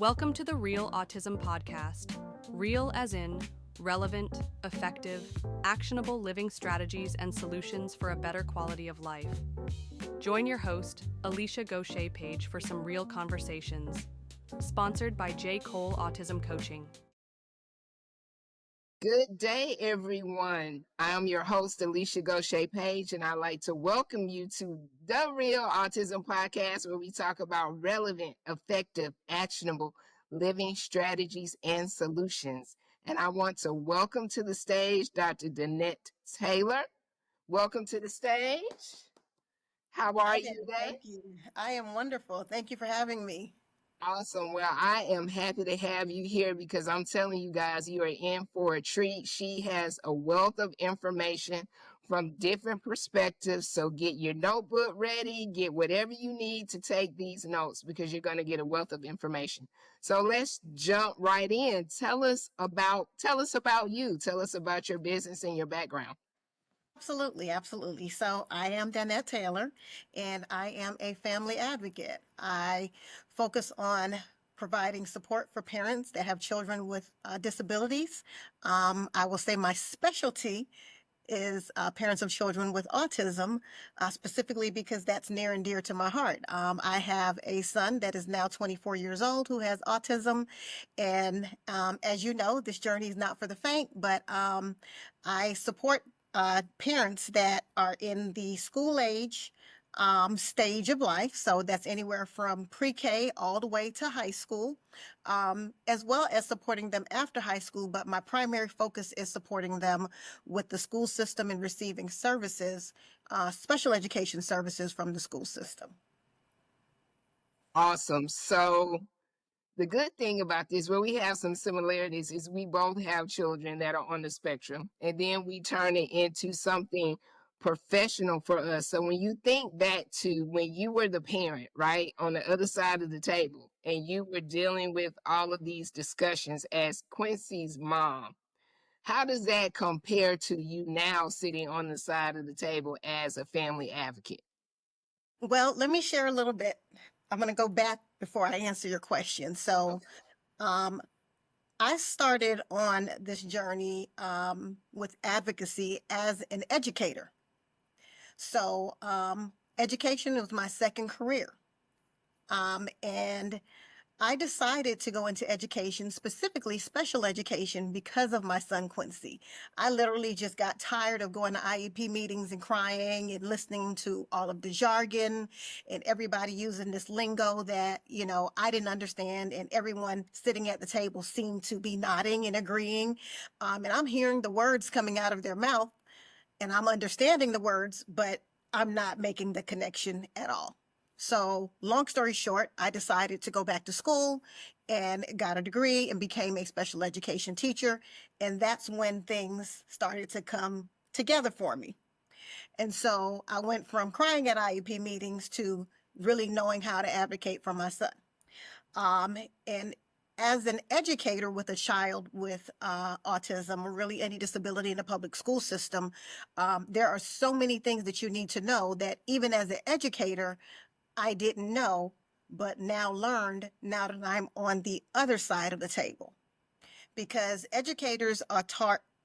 Welcome to the Real Autism Podcast. Real as in relevant, effective, actionable living strategies and solutions for a better quality of life. Join your host, Alicia Gaucher Page, for some real conversations. Sponsored by J. Cole Autism Coaching. Good day, everyone. I'm your host, Alicia Gaucher Page, and I'd like to welcome you to the Real Autism Podcast, where we talk about relevant, effective, actionable living strategies and solutions. And I want to welcome to the stage Dr. Danette Taylor. Welcome to the stage. How are you today? Thank you. I am wonderful. Thank you for having me. Awesome. Well, I am happy to have you here because I'm telling you guys, you are in for a treat. She has a wealth of information from different perspectives. So get your notebook ready, get whatever you need to take these notes because you're going to get a wealth of information. So let's jump right in. Tell us about you. Tell us about your business and your background. Absolutely. So I am Danette Taylor, and I am a family advocate. I focus on providing support for parents that have children with disabilities. I will say my specialty is parents of children with autism, specifically because that's near and dear to my heart. I have a son that is now 24 years old who has autism. And as you know, this journey is not for the faint, but I support parents that are in the school age stage of life. So that's anywhere from pre-K all the way to high school, as well as supporting them after high school. But my primary focus is supporting them with the school system and receiving services, special education services from the school system. Awesome. So the good thing about this, where we have some similarities, is we both have children that are on the spectrum, and then we turn it into something professional for us. So when you think back to when you were the parent, right, on the other side of the table, and you were dealing with all of these discussions as Quincy's mom, how does that compare to you now sitting on the side of the table as a family advocate? Well, let me share a little bit. I'm going to go back before I answer your question. So, I started on this journey with advocacy as an educator. So, education was my second career. And I decided to go into education, specifically special education, because of my son Quincy. I literally just got tired of going to IEP meetings and crying and listening to all of the jargon and everybody using this lingo that, I didn't understand. And everyone sitting at the table seemed to be nodding and agreeing. And I'm hearing the words coming out of their mouth and I'm understanding the words, but I'm not making the connection at all. So long story short, I decided to go back to school and got a degree and became a special education teacher. And that's when things started to come together for me. And so I went from crying at IEP meetings to really knowing how to advocate for my son. And as an educator with a child with autism or really any disability in the public school system, there are so many things that you need to know that even as an educator, I didn't know, but now learned now that I'm on the other side of the table. Because educators are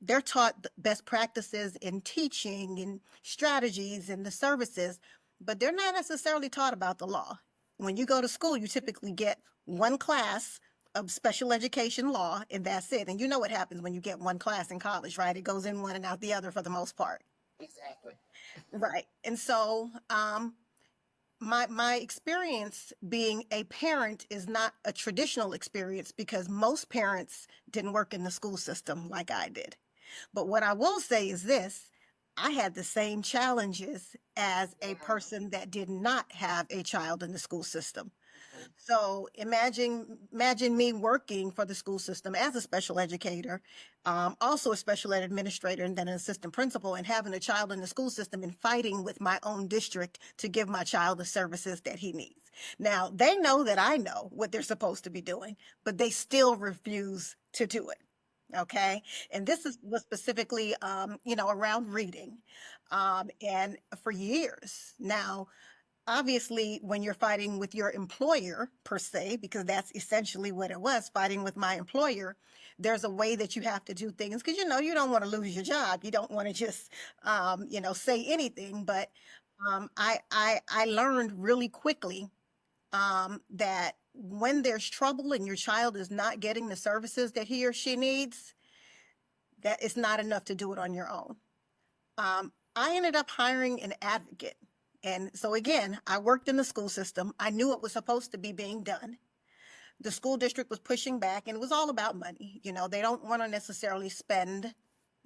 they're taught the best practices in teaching and strategies and the services, but they're not necessarily taught about the law. When you go to school, you typically get one class of special education law, and that's it. And you know what happens when you get one class in college, right? It goes in one and out the other for the most part. Exactly. Right. And so, my experience being a parent is not a traditional experience because most parents didn't work in the school system like I did. But what I will say is this, I had the same challenges as a person that did not have a child in the school system. So imagine me working for the school system as a special educator, also a special ed administrator, and then an assistant principal, and having a child in the school system and fighting with my own district to give my child the services that he needs. Now, they know that I know what they're supposed to be doing, but they still refuse to do it. Okay. And was specifically, around reading. And for years now, obviously, when you're fighting with your employer, per se, because that's essentially what it was, fighting with my employer, there's a way that you have to do things because you don't want to lose your job. You don't want to just, say anything. But I learned really quickly that when there's trouble and your child is not getting the services that he or she needs, that it's not enough to do it on your own. I ended up hiring an advocate. And so again, I worked in the school system. I knew it was supposed to be being done. The school district was pushing back, and it was all about money. They don't want to necessarily spend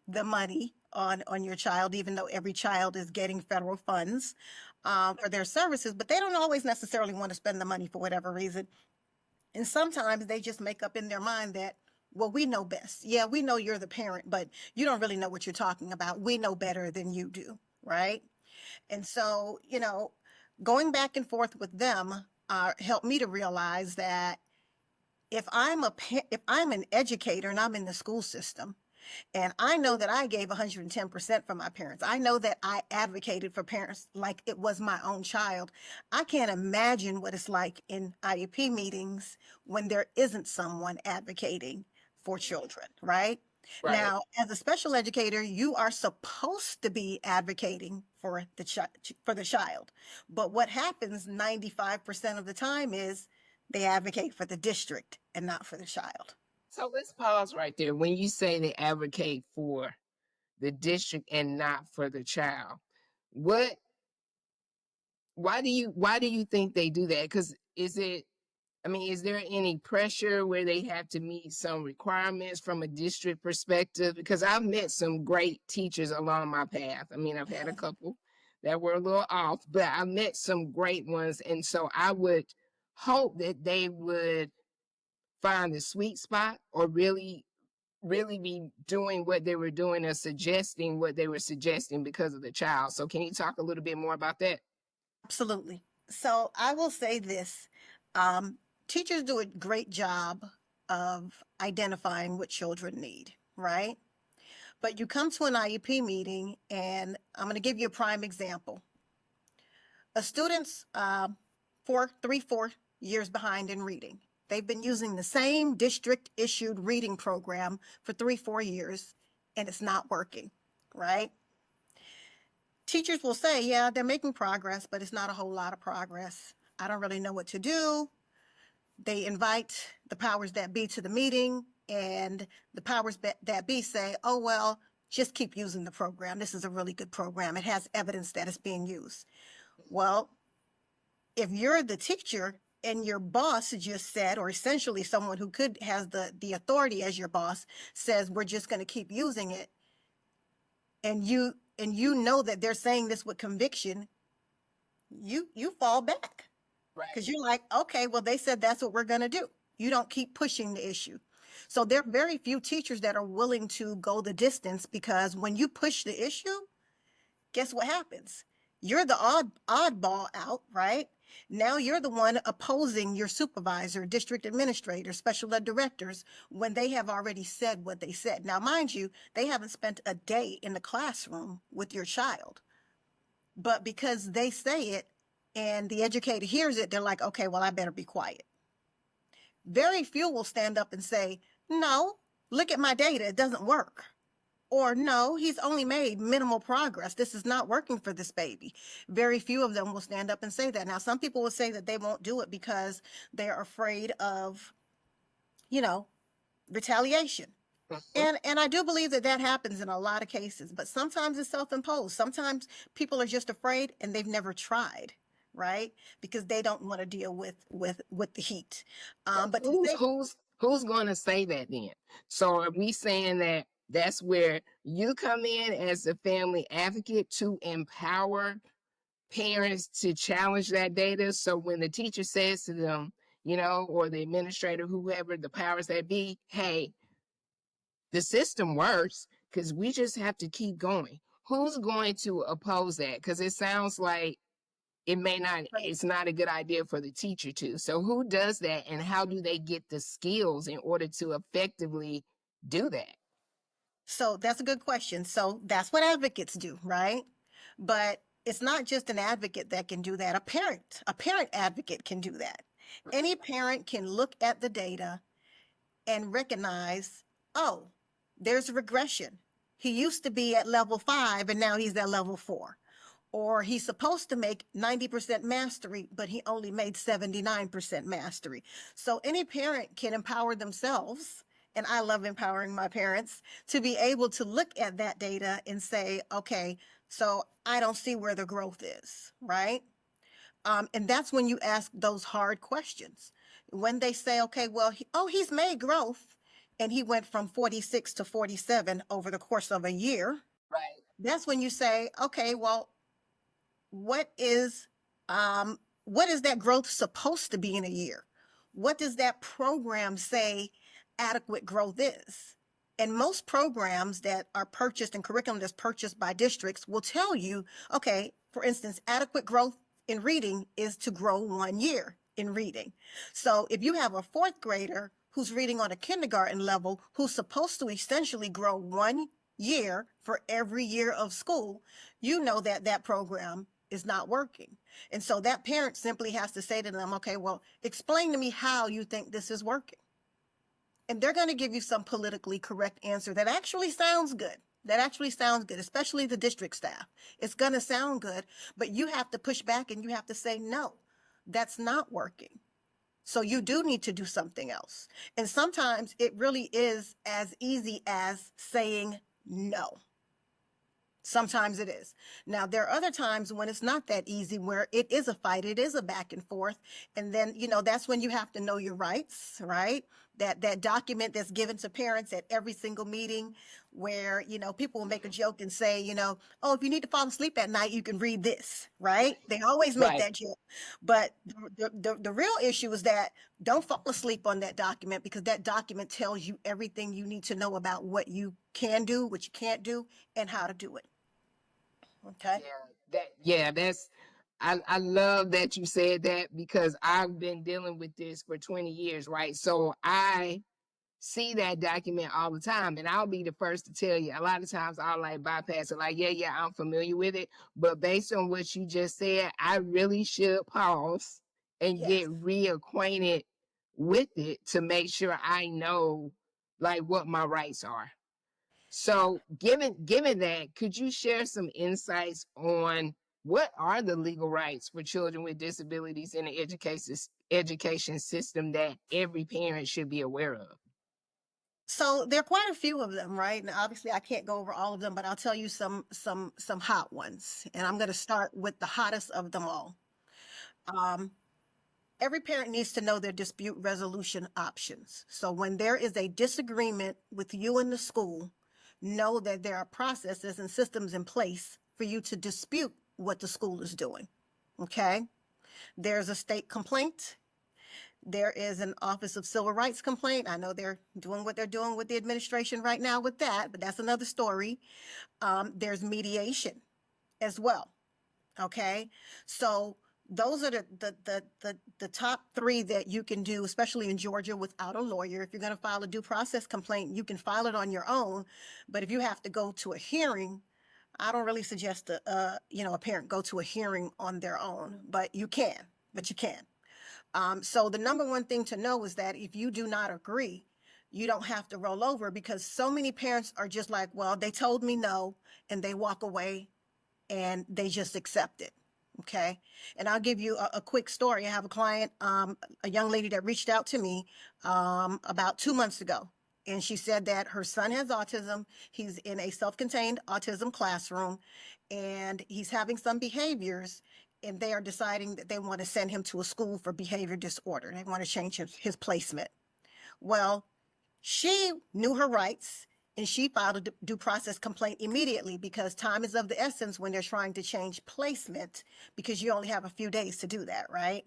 the money on your child, even though every child is getting federal funds for their services, but they don't always necessarily want to spend the money for whatever reason. And sometimes they just make up in their mind that, well, we know best. Yeah, we know you're the parent, but you don't really know what you're talking about. We know better than you do, right? And so, going back and forth with them helped me to realize that if I'm an educator and I'm in the school system, and I know that I gave 110% for my parents. I know that I advocated for parents like it was my own child. I can't imagine what it's like in IEP meetings when there isn't someone advocating for children, right? Right. Now, as a special educator, you are supposed to be advocating for the child. But what happens 95% of the time is they advocate for the district and not for the child. So let's pause right there. When you say they advocate for the district and not for the child, what why do you think they do that? Because is there any pressure where they have to meet some requirements from a district perspective? Because I've met some great teachers along my path. I've had a couple that were a little off, but I met some great ones. And so I would hope that they would find the sweet spot, or really be doing what they were doing or suggesting what they were suggesting because of the child. So can you talk a little bit more about that? Absolutely. So I will say this. Um, Teachers do a great job of identifying what children need, right? But you come to an IEP meeting, and I'm going to give you a prime example. A student's 4 years behind in reading. They've been using the same district issued reading program for 4 years, and it's not working, right? Teachers will say, yeah, they're making progress, but it's not a whole lot of progress. I don't really know what to do. They invite the powers that be to the meeting, and the powers that be say, oh, well, just keep using the program. This is a really good program. It has evidence that it's being used. Well, if you're the teacher and your boss just said, or essentially someone who has the authority as your boss says, we're just going to keep using it, and you know that they're saying this with conviction, you fall back because Right. you're like, okay, well, they said that's what we're going to do. You don't keep pushing the issue. So there are very few teachers that are willing to go the distance, because when you push the issue, guess what happens? You're the oddball out, right? Now you're the one opposing your supervisor, district administrator, special ed directors, when they have already said what they said. Now, mind you, they haven't spent a day in the classroom with your child, but because they say it and the educator hears it, they're like, okay, well, I better be quiet. Very few will stand up and say, no, look at my data, it doesn't work. Or no, he's only made minimal progress. This is not working for this baby. Very few of them will stand up and say that. Now, some people will say that they won't do it because they're afraid of, retaliation. And I do believe that happens in a lot of cases, but sometimes it's self-imposed. Sometimes people are just afraid and they've never tried, right? Because they don't want to deal with the heat. But to Who's say who's who's going to say that then? So are we saying that that's where you come in as a family advocate to empower parents to challenge that data? So when the teacher says to them, or the administrator, whoever the powers that be, hey, the system works because we just have to keep going. Who's going to oppose that? Because it sounds like it's not a good idea for the teacher to. So who does that, and how do they get the skills in order to effectively do that? So that's a good question. So that's what advocates do, right? But it's not just an advocate that can do that. A parent advocate can do that. Any parent can look at the data and recognize, oh, there's regression. He used to be at level 5 and now he's at level 4. Or he's supposed to make 90% mastery, but he only made 79% mastery. So any parent can empower themselves, and I love empowering my parents, to be able to look at that data and say, okay, so I don't see where the growth is, right? And that's when you ask those hard questions. When they say, okay, well, he's made growth, and he went from 46 to 47 over the course of a year. Right. That's when you say, okay, well, what is that growth supposed to be in a year? What does that program say adequate growth is? And most programs that are purchased and curriculum that's purchased by districts will tell you, okay, for instance, adequate growth in reading is to grow 1 year in reading. So if you have a 4th grader who's reading on a kindergarten level, who's supposed to essentially grow 1 year for every year of school, you know that that program is not working. And so that parent simply has to say to them, okay, well, explain to me how you think this is working. And they're going to give you some politically correct answer that actually sounds good. That actually sounds good, especially the district staff. It's going to sound good, but you have to push back and you have to say, no, that's not working. So you do need to do something else. And sometimes it really is as easy as saying no. Sometimes it is. Now, there are other times when it's not that easy, where it is a fight, it is a back and forth. And then, that's when you have to know your rights, right? That document that's given to parents at every single meeting where, people will make a joke and say, oh, if you need to fall asleep at night, you can read this, right? They always make Right. that joke. But the real issue is that don't fall asleep on that document, because that document tells you everything you need to know about what you can do, what you can't do, and how to do it. Okay. That's I love that you said that, because I've been dealing with this for 20 years, right? So I see that document all the time, and I'll be the first to tell you, a lot of times I'll like bypass it, like, yeah, I'm familiar with it. But based on what you just said, I really should pause and Yes. get reacquainted with it to make sure I know like what my rights are. So given that, could you share some insights on what are the legal rights for children with disabilities in the education system that every parent should be aware of? So there are quite a few of them, right? And obviously I can't go over all of them, but I'll tell you some hot ones. And I'm going to start with the hottest of them all. Every parent needs to know their dispute resolution options. So when there is a disagreement with you and the school, know that there are processes and systems in place for you to dispute what the school is doing. Okay? There's a state complaint. There is an Office of Civil Rights complaint. I know they're doing what they're doing with the administration right now with that, but that's another story. There's mediation as well. Okay? So those are the top 3 that you can do, especially in Georgia, without a lawyer. If you're going to file a due process complaint, you can file it on your own. But if you have to go to a hearing, I don't really suggest a parent go to a hearing on their own, but you can. So the number one thing to know is that if you do not agree, you don't have to roll over, because so many parents are just like, well, they told me no, and they walk away and they just accept it. Okay. And I'll give you a quick story. I have a client, a young lady that reached out to me about 2 months ago. And she said that her son has autism. He's in a self-contained autism classroom, and he's having some behaviors, and they are deciding that they want to send him to a school for behavior disorder. They want to change his placement. Well, she knew her rights, and she filed a due process complaint immediately, because time is of the essence when they're trying to change placement, because you only have a few days to do that, right?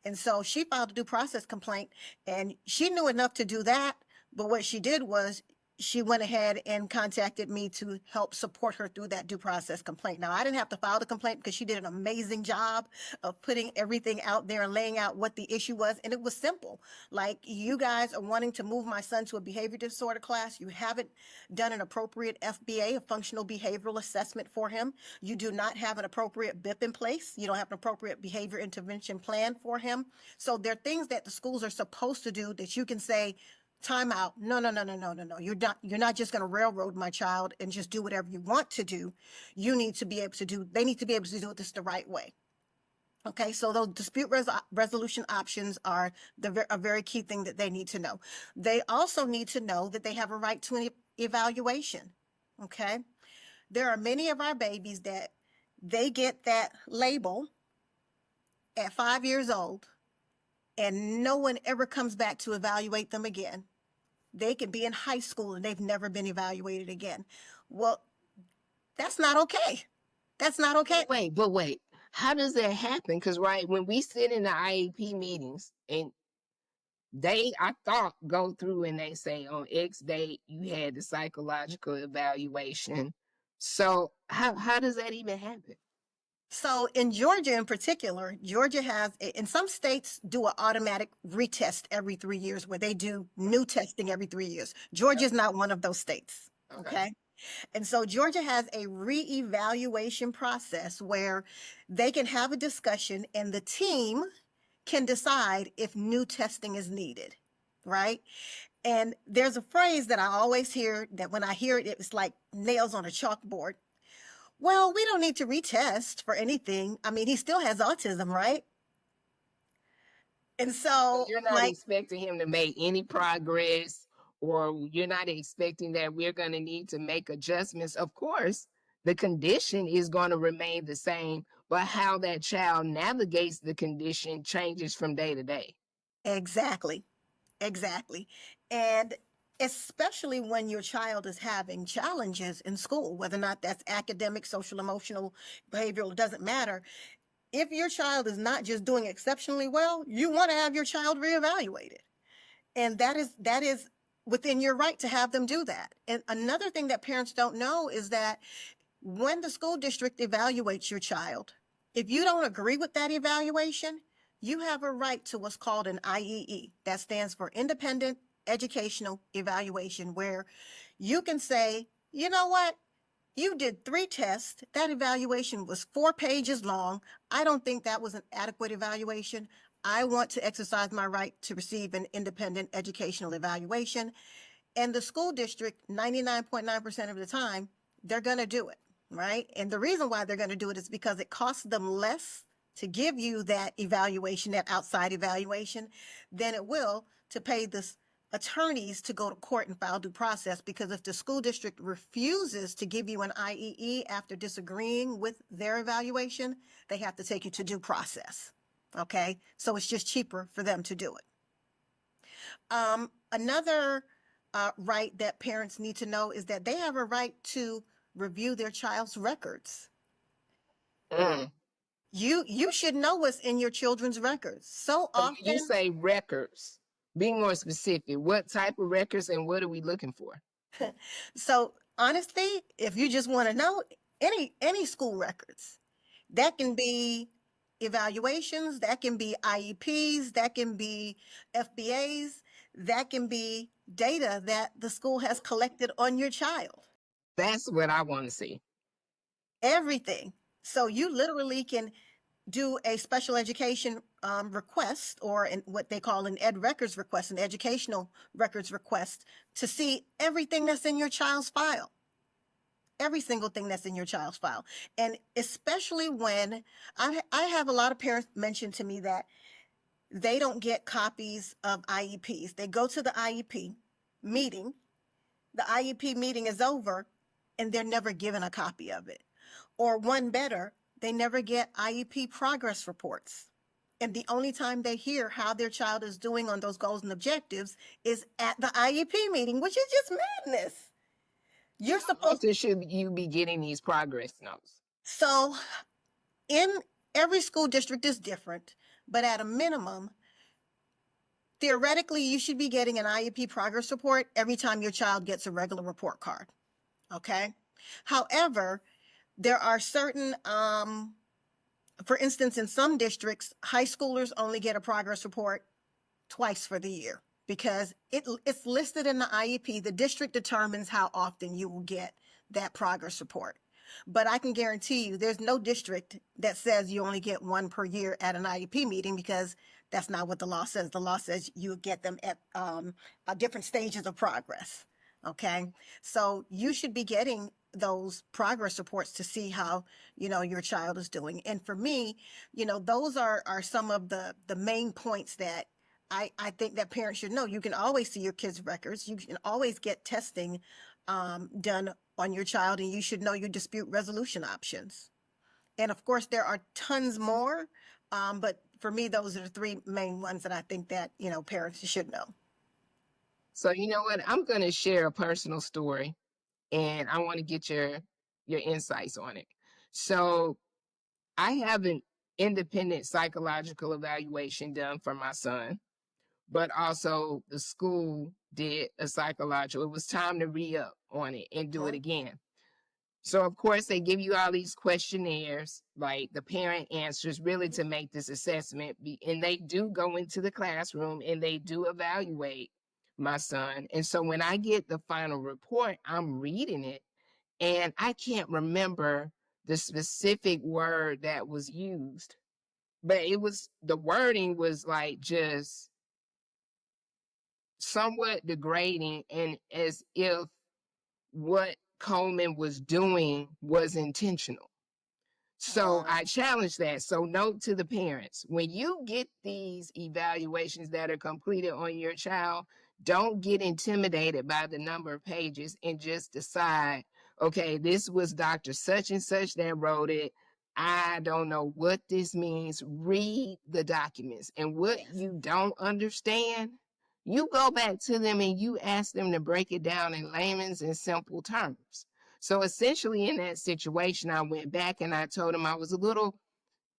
And so she filed a due process complaint, and she knew enough to do that. But what she did was she went ahead and contacted me to help support her through that due process complaint. Now, I didn't have to file the complaint because she did an amazing job of putting everything out there and laying out what the issue was. And it was simple. Like, you guys are wanting to move my son to a behavior disorder class. You haven't done an appropriate FBA, a functional behavioral assessment for him. You do not have an appropriate BIP in place. You don't have an appropriate behavior intervention plan for him. So there are things that the schools are supposed to do that you can say, time out. No, no, no, no, no, no, no. You're not just going to railroad my child and just do whatever you want to do. You need to be able to do, they need to be able to do this the right way. Okay, so those dispute resolution options are a very key thing that they need to know. They also need to know that they have a right to an evaluation. Okay, there are many of our babies that they get that label at 5 years old, and no one ever comes back to evaluate them again. They could be in high school and they've never been evaluated again. Well, that's not okay. That's not okay. But wait, how does that happen? Because right when we sit in the IEP meetings and I thought, go through and they say on X date you had the psychological evaluation. So how does that even happen? So in Georgia in particular, Georgia has, in some states do an automatic retest every 3 years where they do new testing every 3 years. Georgia is not one of those states. Okay. And so Georgia has a reevaluation process where they can have a discussion and the team can decide if new testing is needed, right? And there's a phrase that I always hear that when I hear it, it's like nails on a chalkboard. Well, we don't need to retest for anything. I mean, he still has autism, right? And so, You're not expecting him to make any progress, or you're not expecting that we're going to need to make adjustments. Of course, the condition is going to remain the same, but how that child navigates the condition changes from day to day. exactly, exactly. And especially when your child is having challenges in school, whether or not that's academic, social, emotional, behavioral, it doesn't matter. If your child is not just doing exceptionally well, you want to have your child reevaluated. And that is within your right to have them do that. And another thing that parents don't know is that when the school district evaluates your child, if you don't agree with that evaluation, you have a right to what's called an IEE. That stands for Independent Educational Evaluation, where you can say, you know what? You did 3 tests. That evaluation was 4 pages long. I don't think that was an adequate evaluation. I want to exercise my right to receive an independent educational evaluation. And the school district, 99.9% of the time, they're going to do it, right? And the reason why they're going to do it is because it costs them less to give you that evaluation, that outside evaluation, than it will to pay this attorneys to go to court and file due process. Because if the school district refuses to give you an IEE after disagreeing with their evaluation, they have to take you to due process. Okay, so it's just cheaper for them to do it. Another right that parents need to know is that they have a right to review their child's records. You should know what's in your children's records. So often, you say records. Be more specific. What type of records and what are we looking for? So honestly, if you just want to know, any school records, that can be evaluations, that can be IEPs, that can be FBAs, that can be data that the school has collected on your child. That's what I want to see. Everything. So you literally can do a special education request, or what they call an ed records request, an educational records request, to see everything that's in your child's file. Every single thing that's in your child's file. And especially when I have a lot of parents mention to me that they don't get copies of IEPs. They go to the IEP meeting, the IEP meeting is over, and they're never given a copy of it. Or one better, they never get IEP progress reports. And the only time they hear how their child is doing on those goals and objectives is at the IEP meeting, which is just madness. You're supposed to, should you be getting these progress notes? So in every school district is different, but at a minimum, Theoretically, you should be getting an IEP progress report every time your child gets a regular report card. Okay. However, there are certain, for instance, in some districts, high schoolers only get a progress report twice for the year because it's listed in the IEP. The district determines how often you will get that progress report. But I can guarantee you there's no district that says you only get one per year at an IEP meeting, because that's not what the law says. The law says you get them at different stages of progress. Okay. So you should be getting those progress reports to see how, your child is doing. And for me, those are some of the main points that I think that parents should know. You can always see your kids' records. You can always get testing done on your child, and you should know your dispute resolution options. And of course, there are tons more, but for me, those are the three main ones that I think that, parents should know. So you know what? I'm going to share a personal story, and I want to get your insights on it. So I have an independent psychological evaluation done for my son, but also the school did a psychological. It was time to re-up on it and do it again. So of course they give you all these questionnaires, like the parent answers, really to make this assessment. And they do go into the classroom and they do evaluate my son. And so when I get the final report, I'm reading it and I can't remember the specific word that was used, but the wording was like just somewhat degrading, and as if what Coleman was doing was intentional. So I challenge that. So note to the parents, when you get these evaluations that are completed on your child, don't get intimidated by the number of pages and just decide, okay, this was Dr. Such and Such that wrote it. I don't know what this means. Read the documents, and what you don't understand, you go back to them and you ask them to break it down in layman's and simple terms. So essentially in that situation, I went back and I told him I was a little,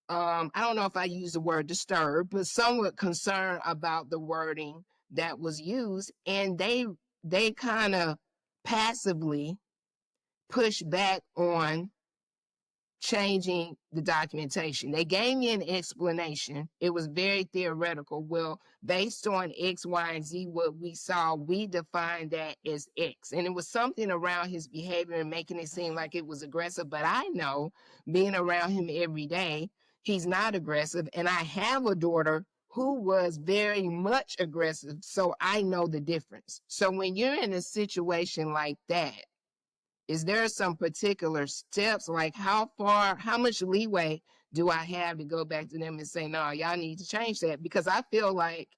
I don't know if I used the word disturbed, but somewhat concerned about the wording that was used. And they kind of passively pushed back on changing the documentation. They gave me an explanation. It was very theoretical. Well, based on X, Y, and Z, what we saw, we defined that as X. And it was something around his behavior and making it seem like it was aggressive. But I know, being around him every day, he's not aggressive. And I have a daughter who was very much aggressive. So I know the difference. So when you're in a situation like that, is there some particular steps, like how much leeway do I have to go back to them and say, no, y'all need to change that? Because I feel like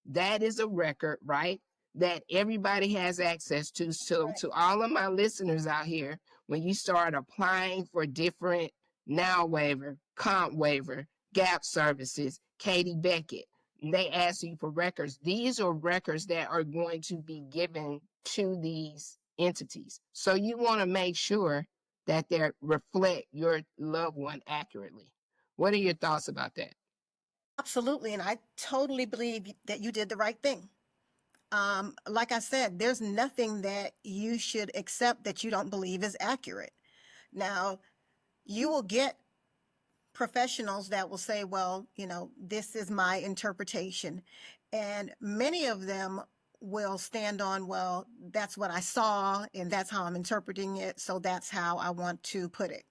that is a record, right? That everybody has access to. So to all of my listeners out here, when you start applying for different now waiver, comp waiver, gap services, Katie Beckett, they ask you for records. These are records that are going to be given to these entities. So you want to make sure that they reflect your loved one accurately. What are your thoughts about that? Absolutely. And I totally believe that you did the right thing. Like I said, there's nothing that you should accept that you don't believe is accurate. Now, you will get professionals that will say, well, this is my interpretation. And many of them will stand on, well, that's what I saw and that's how I'm interpreting it. So that's how I want to put it.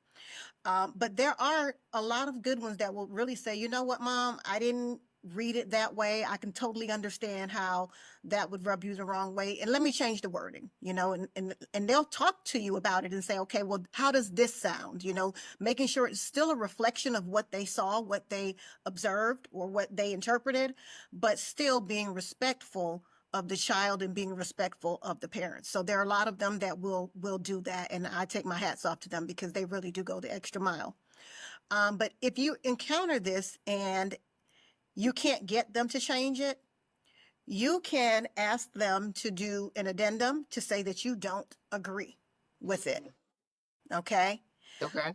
But there are a lot of good ones that will really say, you know what, Mom, I didn't read it that way. I can totally understand how that would rub you the wrong way. And let me change the wording, and they'll talk to you about it and say, okay, well, how does this sound? Making sure it's still a reflection of what they saw, what they observed, or what they interpreted, but still being respectful of the child and being respectful of the parents. So there are a lot of them that will do that, and I take my hats off to them because they really do go the extra mile. But if you encounter this and you can't get them to change it, you can ask them to do an addendum to say that you don't agree with it. Okay. Okay.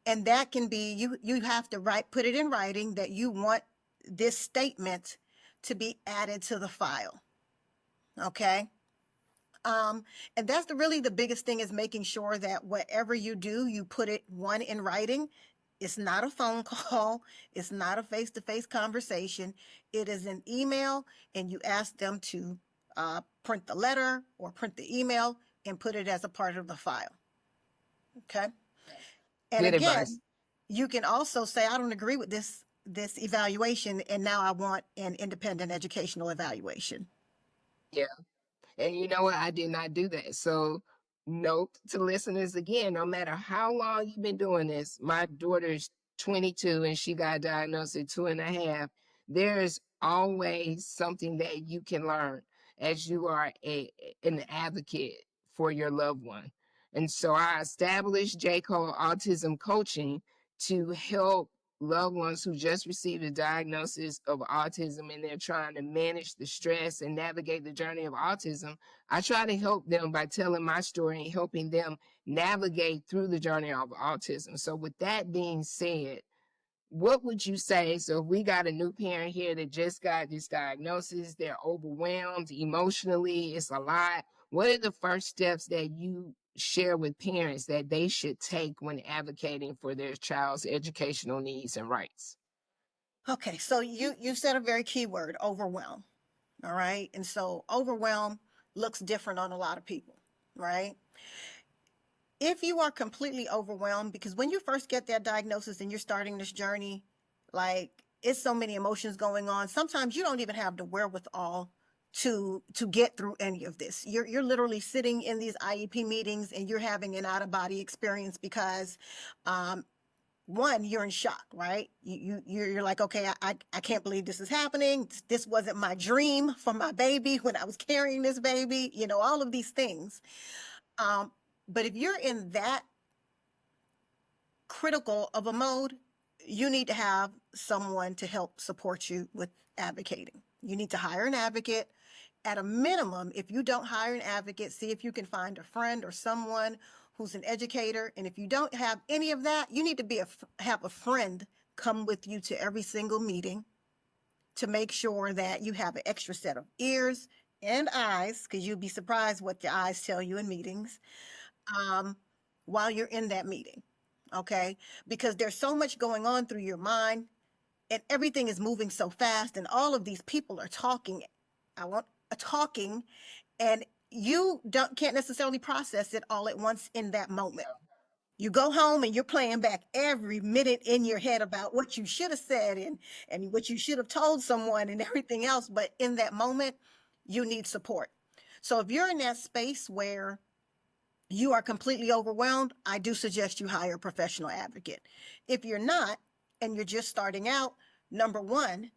And that can be, you have to put it in writing that you want this statement to be added to the file. Okay. And that's really the biggest thing, is making sure that whatever you do, you put it, one, in writing. It's not a phone call. It's not a face-to-face conversation. It is an email, and you ask them to print the letter or print the email and put it as a part of the file. Okay. And Good again, advice. you can also say, I don't agree with this evaluation, and now I want an independent educational evaluation. Yeah. And you know what? I did not do that. So, note to listeners again, no matter how long you've been doing this, my daughter's 22 and she got diagnosed at 2.5. There's always something that you can learn as you are an advocate for your loved one. And so I established J. Cole Autism Coaching to help loved ones who just received a diagnosis of autism and they're trying to manage the stress and navigate the journey of autism. I try to help them by telling my story and helping them navigate through the journey of autism. So with that being said, what would you say? So if we got a new parent here that just got this diagnosis, they're overwhelmed emotionally, it's a lot. What are the first steps that you share with parents that they should take when advocating for their child's educational needs and rights? Okay, so you said a very key word, overwhelm. All right. And so overwhelm looks different on a lot of people, right? If you are completely overwhelmed, because when you first get that diagnosis and you're starting this journey, like, it's so many emotions going on. Sometimes you don't even have the wherewithal to get through any of this. You're literally sitting in these IEP meetings and you're having an out of body experience because one, you're in shock, right? You're like, okay, I can't believe this is happening. This wasn't my dream for my baby when I was carrying this baby, all of these things. But if you're in that critical of a mode, you need to have someone to help support you with advocating. You need to hire an advocate. At a minimum, if you don't hire an advocate, see if you can find a friend or someone who's an educator. And if you don't have any of that, you need to have a friend come with you to every single meeting to make sure that you have an extra set of ears and eyes, because you'll be surprised what your eyes tell you in meetings, while you're in that meeting. Okay? Because there's so much going on through your mind and everything is moving so fast and all of these people are talking. Talking, and you can't necessarily process it all at once in that moment. You go home and you're playing back every minute in your head about what you should have said and what you should have told someone and everything else. But in that moment, you need support. So if you're in that space where you are completely overwhelmed, I do suggest you hire a professional advocate. If you're not, and you're just starting out, number one,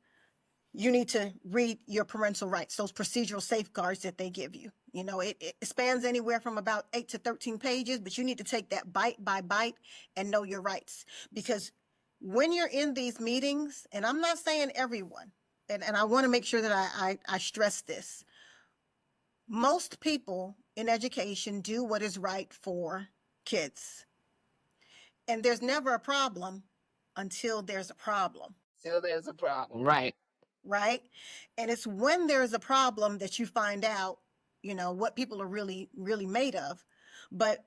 you need to read your parental rights, those procedural safeguards that they give you. It spans anywhere from about 8 to 13 pages, but you need to take that bite by bite and know your rights. Because when you're in these meetings, and I'm not saying everyone, and I want to make sure that I stress this, most people in education do what is right for kids. And there's never a problem until there's a problem. Still, there's a problem, right? Right? And it's when there's a problem that you find out, what people are really, really made of. But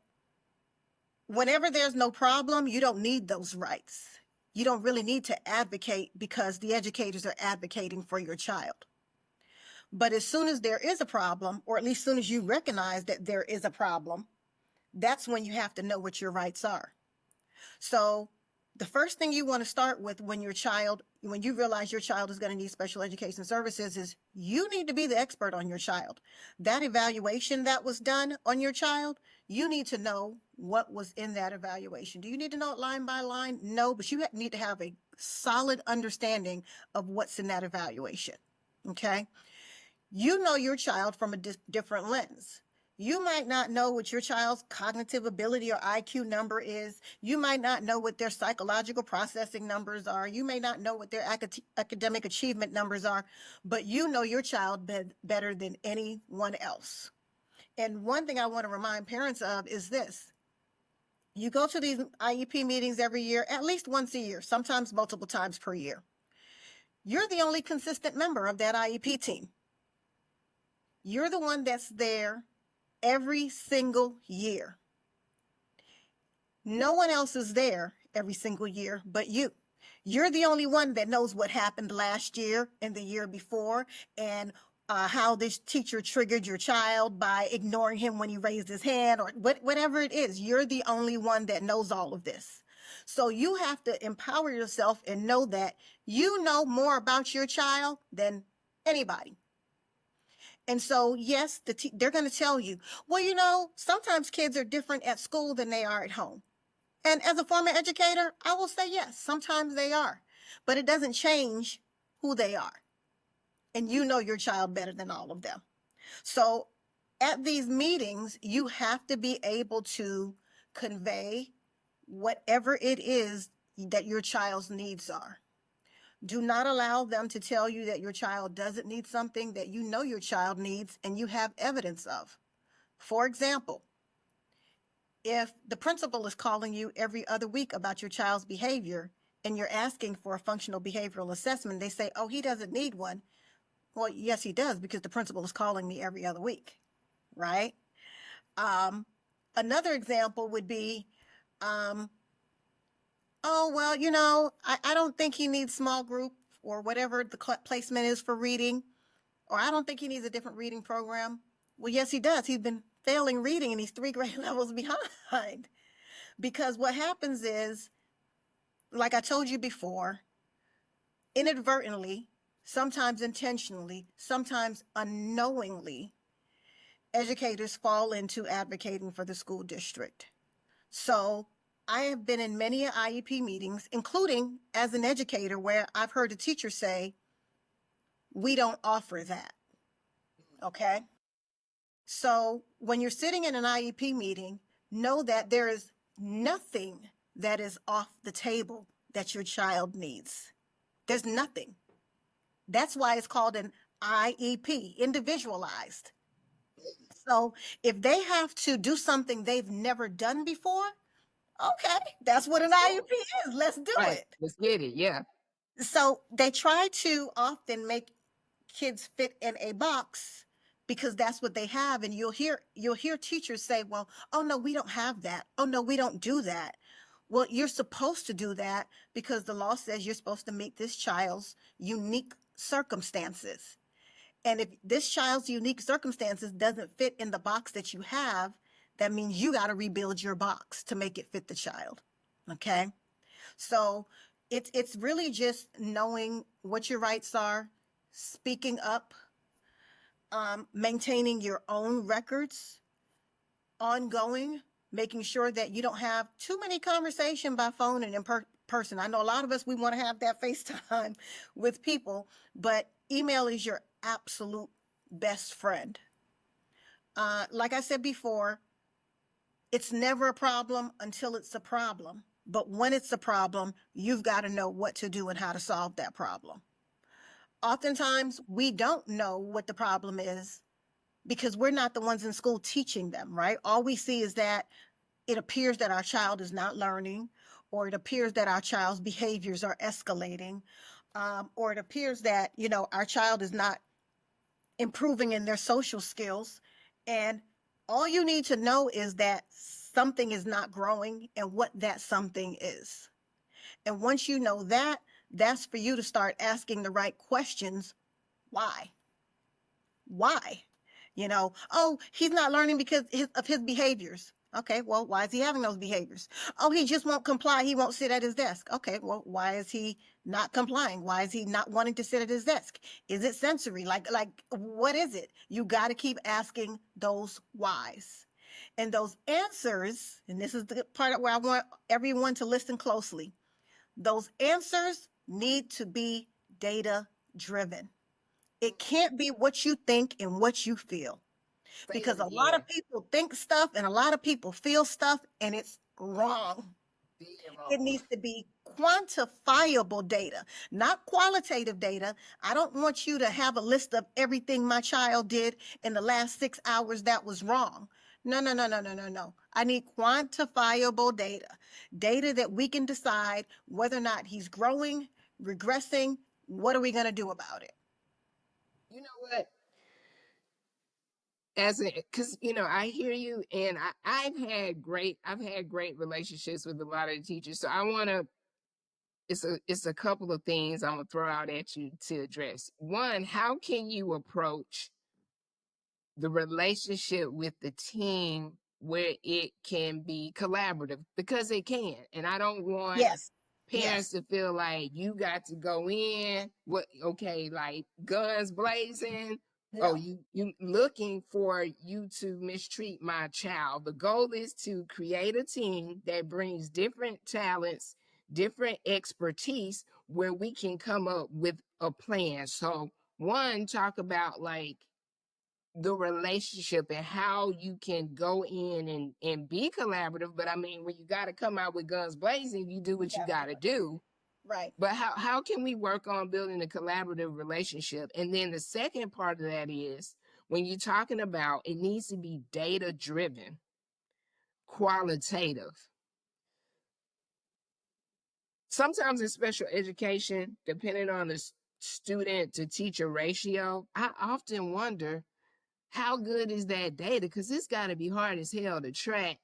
whenever there's no problem, you don't need those rights. You don't really need to advocate because the educators are advocating for your child. But as soon as there is a problem, or at least as soon as you recognize that there is a problem, that's when you have to know what your rights are. So the first thing you want to start with when you realize your child is going to need special education services, is you need to be the expert on your child. That evaluation that was done on your child, you need to know what was in that evaluation. Do you need to know it line by line? No, but you need to have a solid understanding of what's in that evaluation. Okay? You know your child from a different lens. You might not know what your child's cognitive ability or IQ number is. You might not know what their psychological processing numbers are. You may not know what their academic achievement numbers are, but you know your child better than anyone else. And one thing I want to remind parents of is this. You go to these IEP meetings every year, at least once a year, sometimes multiple times per year. You're the only consistent member of that IEP team. You're the one that's there every single year. No one else is there every single year but you. You're the only one that knows what happened last year and the year before, and how this teacher triggered your child by ignoring him when he raised his hand, or whatever it is. You're the only one that knows all of this. So you have to empower yourself and know that you know more about your child than anybody. And so, yes, they're going to tell you, well, sometimes kids are different at school than they are at home. And as a former educator, I will say, yes, sometimes they are, but it doesn't change who they are. And you know your child better than all of them. So at these meetings, you have to be able to convey whatever it is that your child's needs are. Do not allow them to tell you that your child doesn't need something that you know your child needs and you have evidence of. For example, if the principal is calling you every other week about your child's behavior and you're asking for a functional behavioral assessment, they say, oh, he doesn't need one. Well, yes, he does, because the principal is calling me every other week, right? Another example would be, oh, well, I don't think he needs small group or whatever the placement is for reading, or I don't think he needs a different reading program. Well, yes, he does. He's been failing reading and he's 3 grade levels behind. Because what happens is, like I told you before, inadvertently, sometimes intentionally, sometimes unknowingly, educators fall into advocating for the school district. So I have been in many IEP meetings, including as an educator, where I've heard a teacher say, we don't offer that. Okay? So when you're sitting in an IEP meeting, know that there is nothing that is off the table that your child needs. There's nothing. That's why it's called an IEP, individualized. So if they have to do something they've never done before, okay, that's what an IEP is. Let's do Right. it. Let's get it. Yeah. So they try to often make kids fit in a box because that's what they have. And you'll hear teachers say, well, oh no, we don't have that. Oh no, we don't do that. Well, you're supposed to do that because the law says you're supposed to meet this child's unique circumstances. And if this child's unique circumstances doesn't fit in the box that you have, that means you got to rebuild your box to make it fit the child. Okay? So it's really just knowing what your rights are, speaking up, maintaining your own records, ongoing, making sure that you don't have too many conversations by phone and in person. I know a lot of us, we want to have that FaceTime with people, but email is your absolute best friend. Like I said before, it's never a problem until it's a problem. But when it's a problem, you've got to know what to do and how to solve that problem. Oftentimes, we don't know what the problem is because we're not the ones in school teaching them, right? All we see is that it appears that our child is not learning, or it appears that our child's behaviors are escalating, or it appears that, our child is not improving in their social skills. And all you need to know is that something is not growing and what that something is. And once you know that, that's for you to start asking the right questions. Why? Why? Oh, he's not learning because of his behaviors. Okay, well, why is he having those behaviors? Oh, he just won't comply. He won't sit at his desk. Okay, well, why is he not complying? Why is he not wanting to sit at his desk? Is it sensory? Like what is it? You got to keep asking those whys. And those answers, and this is the part where I want everyone to listen closely. Those answers need to be data driven. It can't be what you think and what you feel. Because a lot of people think stuff and a lot of people feel stuff and it's wrong. It needs to be quantifiable data, not qualitative data. I don't want you to have a list of everything my child did in the last 6 hours that was wrong. No. I need quantifiable data that we can decide whether or not he's growing, regressing, What are we going to do about it? You know what? Because I hear you, and I've had great relationships with a lot of the teachers. So I want to. It's a couple of things I'm gonna throw out at you to address. One, how can you approach the relationship with the team where it can be collaborative, because it can. And I don't want Yes. parents Yes. to feel like you got to go in like guns blazing. Oh, No. you looking for you to mistreat my child. The goal is to create a team that brings different talents, different expertise, where we can come up with a plan. So one, talk about like the relationship and how you can go in and be collaborative. But I mean, when you got to come out with guns blazing, you do You what you got to got do to it. do. Right. But how can we work on building a collaborative relationship? And then the second part of that is, when you're talking about, it needs to be data driven, qualitative. Sometimes in special education, depending on the student to teacher ratio, I often wonder, how good is that data? Because it's got to be hard as hell to track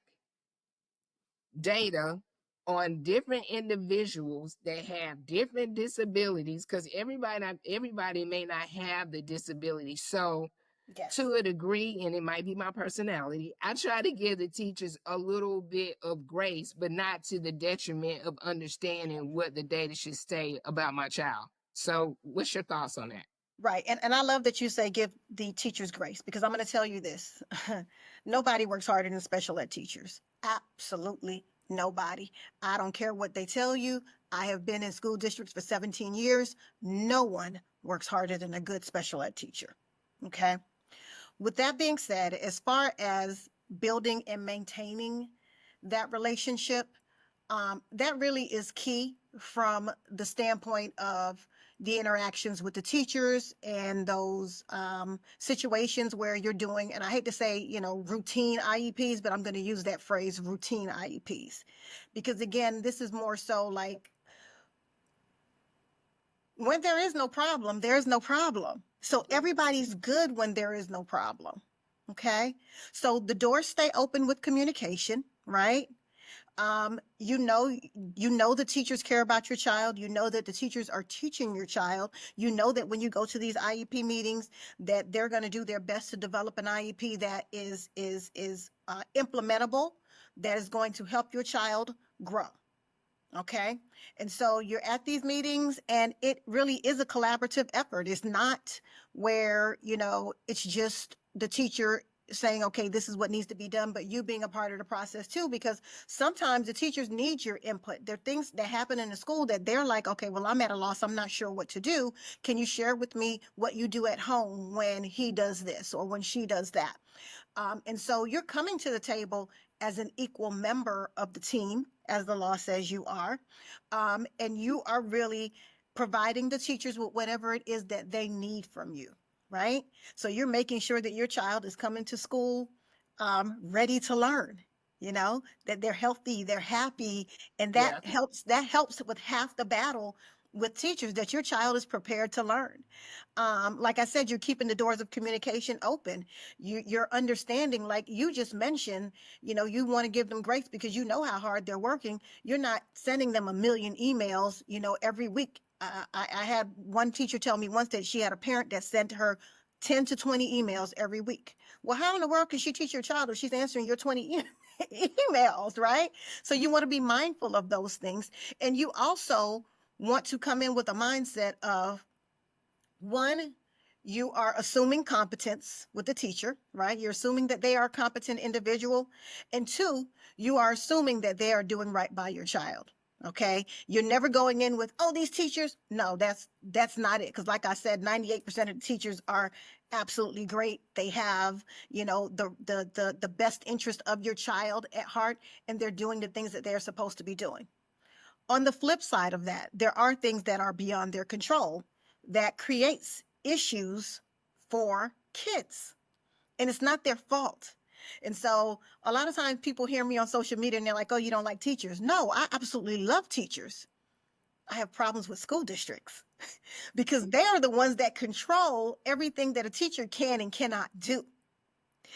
data on different individuals that have different disabilities, because everybody may not have the disability. So Yes. to a degree, and it might be my personality, I try to give the teachers a little bit of grace, but not to the detriment of understanding what the data should say about my child. So what's your thoughts on that? Right. And I love that you say give the teachers grace, because I'm going to tell you this. Nobody works harder than special ed teachers. Absolutely nobody. I don't care what they tell you. I have been in school districts for 17 years. No one works harder than a good special ed teacher. Okay. With that being said, as far as building and maintaining that relationship, that really is key from the standpoint of the interactions with the teachers and those situations where you're doing, and I hate to say, routine IEPs, but I'm going to use that phrase, routine IEPs, because again, this is more so like when there is no problem, there is no problem. So everybody's good when there is no problem. Okay. So the doors stay open with communication, right? You know the teachers care about your child. You know that the teachers are teaching your child. You know that when you go to these IEP meetings, that they're going to do their best to develop an IEP that is implementable, that is going to help your child grow. Okay. And so you're at these meetings, and it really is a collaborative effort. It's not where, it's just the teacher saying, okay, this is what needs to be done, but you being a part of the process too, because sometimes the teachers need your input. There are things that happen in the school that they're like, okay, well, I'm at a loss. I'm not sure what to do. Can you share with me what you do at home when he does this or when she does that? And so you're coming to the table as an equal member of the team, as the law says you are. And you are really providing the teachers with whatever it is that they need from you, right? So you're making sure that your child is coming to school ready to learn, that they're healthy, they're happy, and Yeah. that helps with half the battle with teachers, that your child is prepared to learn. Like I said, you're keeping the doors of communication open. You're understanding, like you just mentioned, you want to give them grace because you know how hard they're working. You're not sending them a million emails, every week. I had one teacher tell me once that she had a parent that sent her 10 to 20 emails every week. Well, how in the world can she teach your child if she's answering your 20 emails, right? So you want to be mindful of those things. And you also want to come in with a mindset of, one, you are assuming competence with the teacher, right? You're assuming that they are a competent individual. And two, you are assuming that they are doing right by your child. Okay. You're never going in with, oh, these teachers. No, that's not it. Because like I said, 98% of the teachers are absolutely great. They have, the best interest of your child at heart, and they're doing the things that they're supposed to be doing. On the flip side of that, there are things that are beyond their control that creates issues for kids, and it's not their fault. And so a lot of times people hear me on social media and they're like, oh, you don't like teachers. No, I absolutely love teachers. I have problems with school districts because they are the ones that control everything that a teacher can and cannot do.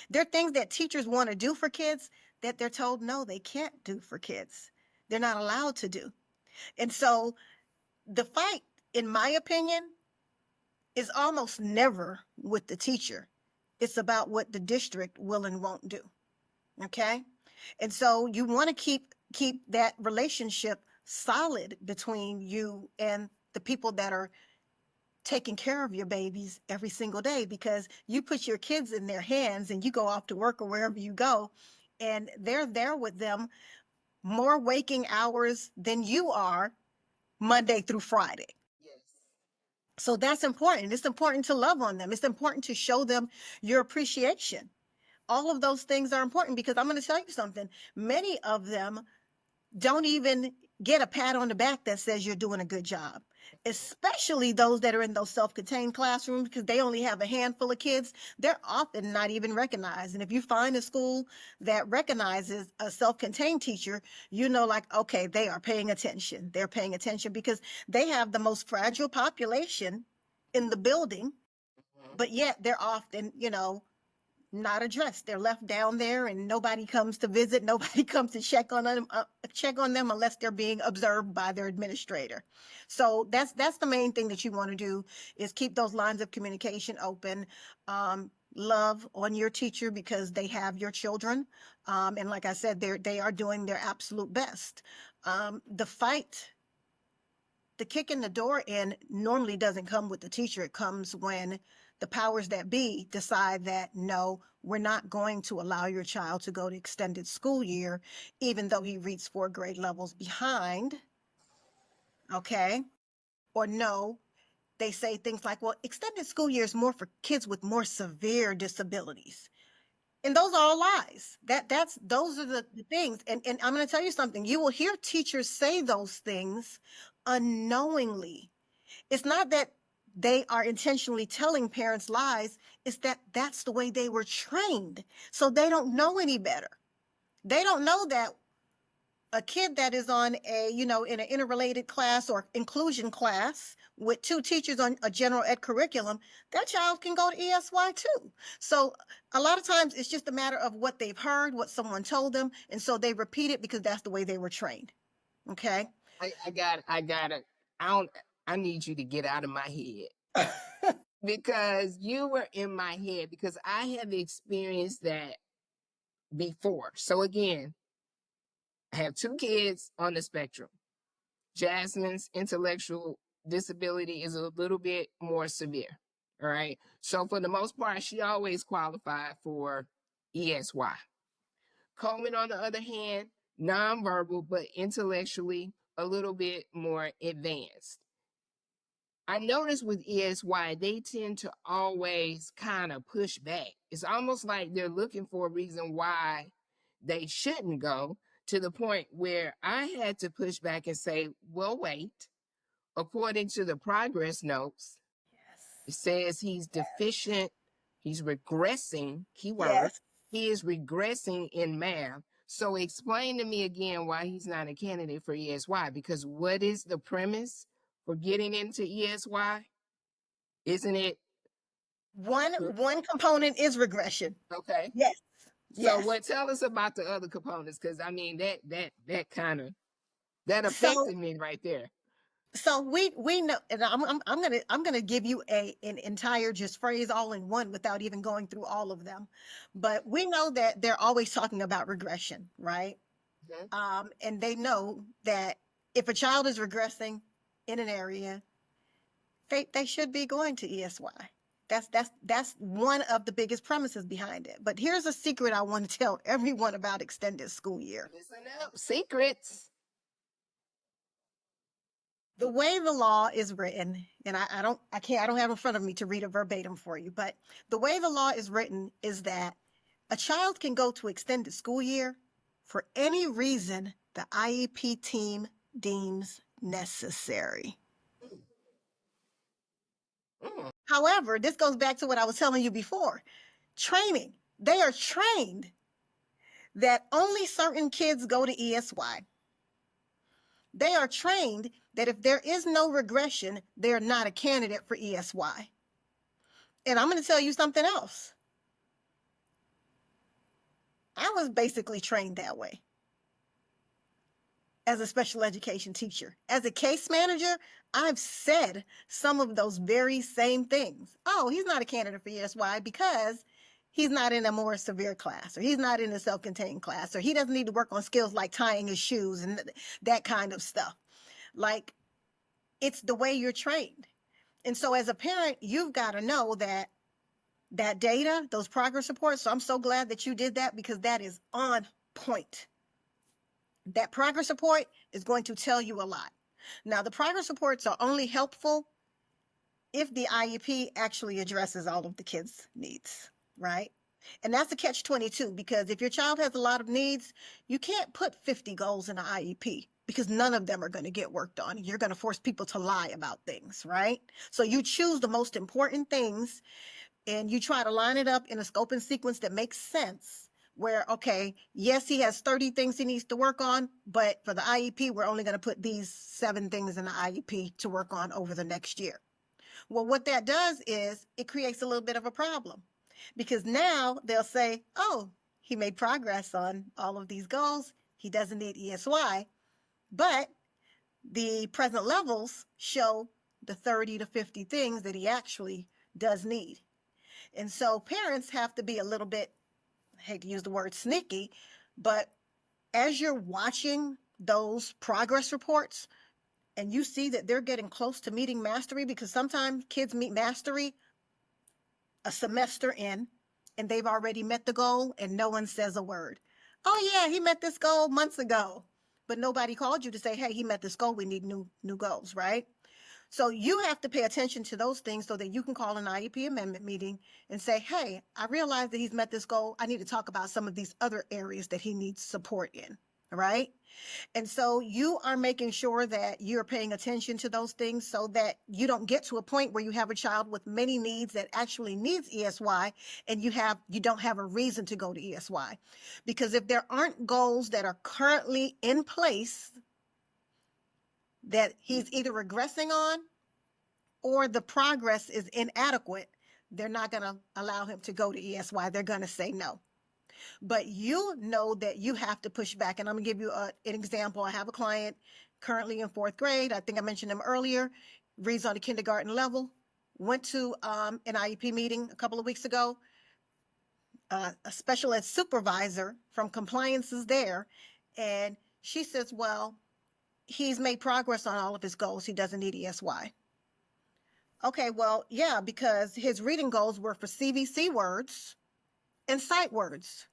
There are things that teachers want to do for kids that they're told no, they can't do for kids. They're not allowed to do. And so the fight, in my opinion, is almost never with the teacher. It's about what the district will and won't do. Okay? And so you want to keep that relationship solid between you and the people that are taking care of your babies every single day, because you put your kids in their hands and you go off to work or wherever you go, and they're there with them more waking hours than you are Monday through Friday. Yes. So that's important. It's important to love on them. It's important to show them your appreciation. All of those things are important because I'm going to tell you something. Many of them don't even get a pat on the back that says you're doing a good job, especially those that are in those self-contained classrooms, because they only have a handful of kids. They're often not even recognized. And if you find a school that recognizes a self-contained teacher, you know, like, okay, they are paying attention. They're paying attention because they have the most fragile population in the building, but yet they're often, not addressed. They're left down there, and nobody comes to visit. Nobody comes to check on them unless they're being observed by their administrator. So that's the main thing that you want to do, is keep those lines of communication open. Love on your teacher because they have your children, and like I said, they are doing their absolute best. The fight. The kick in the door in normally doesn't come with the teacher. It comes when the powers that be decide that no, we're not going to allow your child to go to extended school year, even though he reads 4 grade levels behind. Okay. Or no, they say things like, well, extended school year is more for kids with more severe disabilities. And those are all lies. Those are the things. And I'm going to tell you something. You will hear teachers say those things unknowingly. It's not that they are intentionally telling parents lies. It's that that's the way they were trained. So they don't know any better. They don't know that a kid that is on in an interrelated class or inclusion class with 2 teachers on a general ed curriculum, that child can go to ESY too. So a lot of times it's just a matter of what they've heard, what someone told them, and so they repeat it because that's the way they were trained. Okay. I got it. I need you to get out of my head because you were in my head because I have experienced that before. So again, I have 2 kids on the spectrum. Jasmine's intellectual disability is a little bit more severe. All right. So for the most part, she always qualified for ESY. Coleman, on the other hand, nonverbal, but intellectually a little bit more advanced. I notice with ESY, they tend to always kind of push back. It's almost like they're looking for a reason why they shouldn't go, to the point where I had to push back and say, well, wait. According to the progress notes, it says he's deficient, he's regressing, keyword, Yes. he is regressing in math. So explain to me again why he's not a candidate for ESY, because what is the premise for getting into ESY? Isn't it? One component is regression. Okay. Yes. So Yes. what, tell us about the other components, because I mean that kind of that So affected me right there. we know, and I'm gonna give you an entire just phrase all in one without even going through all of them, but we know that they're always talking about regression, right? Mhm. And they know that if a child is regressing in an area, they should be going to ESY. That's one of the biggest premises behind it. But here's a secret I want to tell everyone about extended school year. Listen up, secrets. The way the law is written, and I don't have in front of me to read it verbatim for you, but the way the law is written is that a child can go to extended school year for any reason the IEP team deems necessary. Mm. However, this goes back to what I was telling you before. Training. They are trained that only certain kids go to ESY. They are trained that if there is no regression, they're not a candidate for ESY. And I'm going to tell you something else. I was basically trained that way as a special education teacher. As a case manager, I've said some of those very same things. Oh, he's not a candidate for ESY because he's not in a more severe class, or he's not in a self-contained class, or he doesn't need to work on skills like tying his shoes and that kind of stuff. Like, it's the way you're trained. And so as a parent, you've got to know that data, those progress reports. So I'm so glad that you did that, because that is on point. That progress report is going to tell you a lot. Now, the progress reports are only helpful if the IEP actually addresses all of the kids' needs, right? And that's a catch-22, because if your child has a lot of needs, you can't put 50 goals in an IEP, because none of them are going to get worked on. You're going to force people to lie about things, right? So you choose the most important things, and you try to line it up in a scope and sequence that makes sense, where, okay, yes, he has 30 things he needs to work on, but for the IEP, we're only going to put these 7 things in the IEP to work on over the next year. Well, what that does is it creates a little bit of a problem, because now they'll say, oh, he made progress on all of these goals. He doesn't need ESY, but the present levels show the 30 to 50 things that he actually does need. And so parents have to be a little bit, I hate to use the word sneaky, but as you're watching those progress reports and you see that they're getting close to meeting mastery, because sometimes kids meet mastery a semester in and they've already met the goal and no one says a word. Oh yeah, he met this goal months ago, but nobody called you to say, hey, he met this goal, we need new goals, right? So you have to pay attention to those things so that you can call an IEP amendment meeting and say, hey, I realize that he's met this goal. I need to talk about some of these other areas that he needs support in, right? And so you are making sure that you're paying attention to those things so that you don't get to a point where you have a child with many needs that actually needs ESY, and you don't have a reason to go to ESY. Because if there aren't goals that are currently in place that he's either regressing on or the progress is inadequate, they're not going to allow him to go to ESY. They're going to say no. But you know that you have to push back. And I'm going to give you an example. I have a client currently in 4th grade. I think I mentioned him earlier. Reads on the kindergarten level. Went to an IEP meeting a couple of weeks ago. A special ed supervisor from compliance is there. And she says, well, he's made progress on all of his goals. He doesn't need ESY. Okay, well, yeah, because his reading goals were for CVC words and sight words.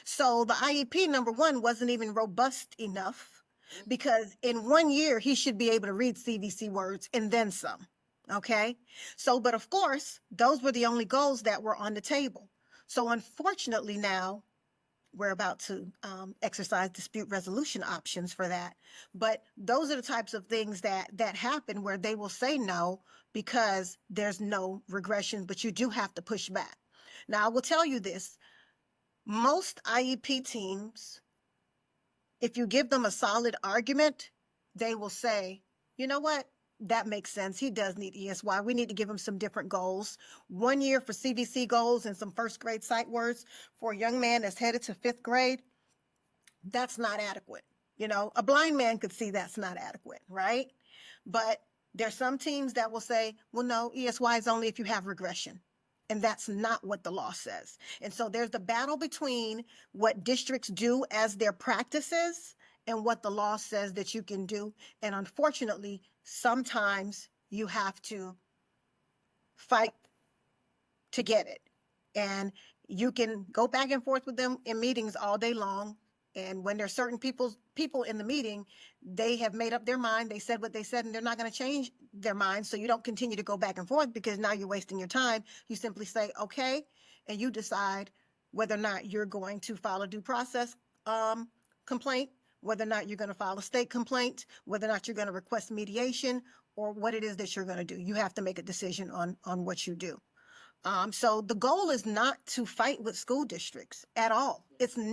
So the IEP, number one, wasn't even robust enough, because in 1 year, he should be able to read CVC words and then some. Okay, so, but of course, those were the only goals that were on the table. So unfortunately now, we're about to exercise dispute resolution options for that. But those are the types of things that happen, where they will say no because there's no regression, but you do have to push back. Now, I will tell you this. Most IEP teams, if you give them a solid argument, they will say, you know what? That makes sense. He does need ESY. We need to give him some different goals. 1 year for CVC goals and some 1st grade sight words for a young man that's headed to 5th grade. That's not adequate. You know, a blind man could see that's not adequate, right? But there's some teams that will say, well, no, ESY is only if you have regression. And that's not what the law says. And so there's the battle between what districts do as their practices and what the law says that you can do. And unfortunately, sometimes you have to fight to get it. And you can go back and forth with them in meetings all day long. And when there's certain people in the meeting, they have made up their mind. They said what they said, and they're not going to change their mind. So you don't continue to go back and forth, because now you're wasting your time. You simply say, okay, and you decide whether or not you're going to file a due process complaint, whether or not you're going to file a state complaint, whether or not you're going to request mediation, or what it is that you're going to do. You have to make a decision on what you do. So the goal is not to fight with school districts at all.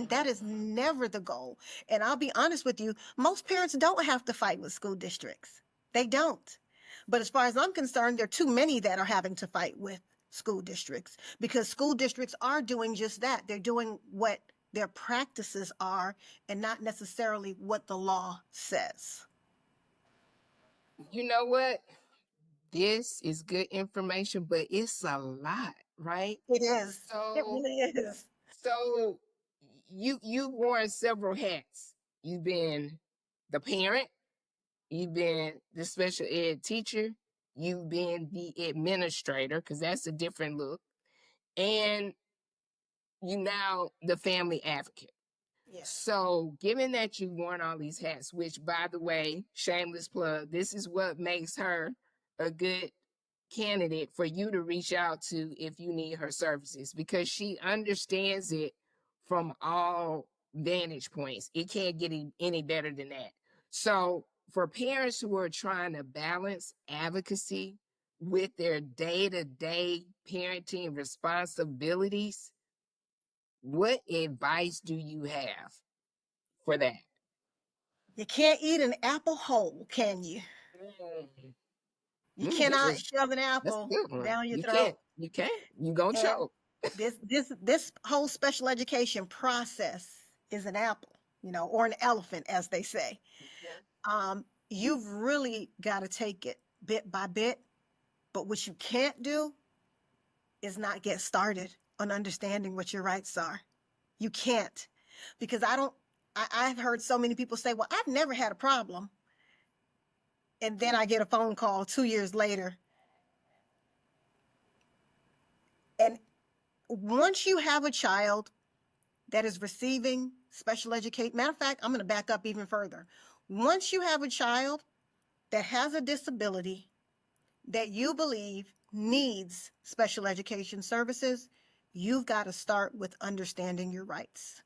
That is never the goal. And I'll be honest with you, most parents don't have to fight with school districts. They don't. But as far as I'm concerned, there are too many that are having to fight with school districts because school districts are doing just that. They're doing what their practices are and not necessarily what the law says. You know what? This is good information, but it's a lot, right? It is. It So, really is. so you've worn several hats. You've been the parent, you've been the special ed teacher, you've been the administrator, because that's a different look, and you now the family advocate. Yes. So, given that you've worn all these hats, which, by the way, shameless plug, this is what makes her a good candidate for you to reach out to if you need her services, because she understands it from all vantage points. It can't get any better than that. So, for parents who are trying to balance advocacy with their day-to-day parenting responsibilities, what advice do you have for that? You can't eat an apple whole, can you? You Good cannot one. shove an That's a apple good one. down your You can't. throat. You can't. You gonna And choke. this whole special education process is an apple, or an elephant, as they say. You've really got to take it bit by bit. But what you can't do is not get started on understanding what your rights are. You can't, because I've heard so many people say, well, I've never had a problem. And then I get a phone call 2 years later. And once you have a child that is receiving special education, matter of fact, I'm going to back up even further. Once you have a child that has a disability that you believe needs special education services, you've got to start with understanding your rights.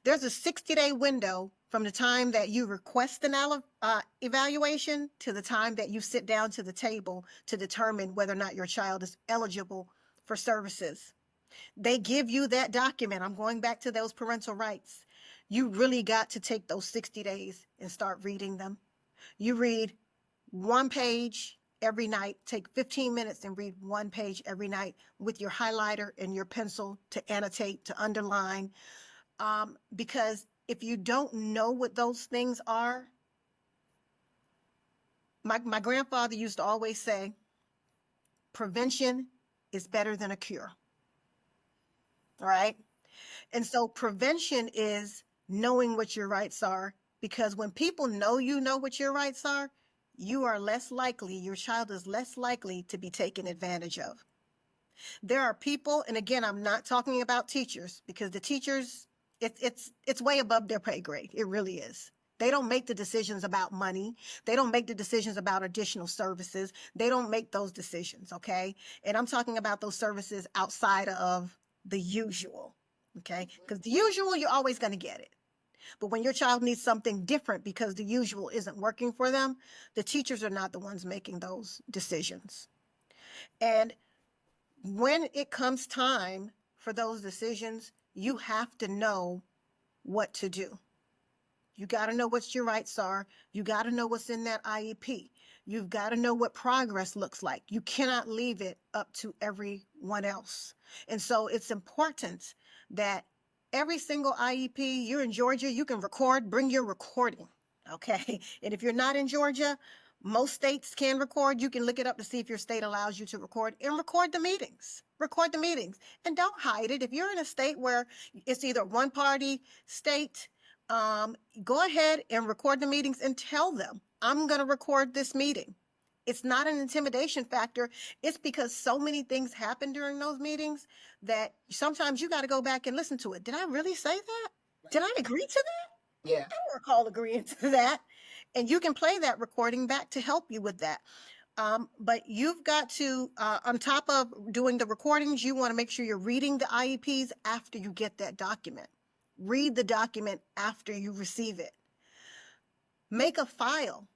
There's a 60-day window from the time that you request an evaluation to the time that you sit down to the table to determine whether or not your child is eligible for services. They give you that document. I'm going back to those parental rights. You really got to take those 60 days and start reading them. You read one page every night. Take 15 minutes and read one page every night with your highlighter and your pencil to annotate, to underline. Because if you don't know what those things are, my grandfather used to always say, prevention is better than a cure. All right. And so prevention is knowing what your rights are, because when people know what your rights are, you are less likely, your child is less likely to be taken advantage of. There are people, and again, I'm not talking about teachers, because the teachers, it's way above their pay grade. It really is. They don't make the decisions about money. They don't make the decisions about additional services. They don't make those decisions, okay? And I'm talking about those services outside of the usual, okay? Because the usual, you're always going to get it. But when your child needs something different because the usual isn't working for them, the teachers are not the ones making those decisions. And when it comes time for those decisions, you have to know what to do. You got to know what your rights are. You got to know what's in that IEP. You've got to know what progress looks like. You cannot leave it up to everyone else. And so it's important that every single IEP, you're in Georgia, you can record, bring your recording, okay? And if you're not in Georgia, most states can record. You can look it up to see if your state allows you to record, and record the meetings. Record the meetings. And don't hide it. If you're in a state where it's either one party state, go ahead and record the meetings and tell them, I'm going to record this meeting. It's not an intimidation factor. It's because so many things happen during those meetings that sometimes you got to go back and listen to it. Did I really say that? Did I agree to that? Yeah. I don't recall agreeing to that. And you can play that recording back to help you with that. But you've got to, on top of doing the recordings, you want to make sure you're reading the IEPs after you get that document. Read the document after you receive it. Make a file.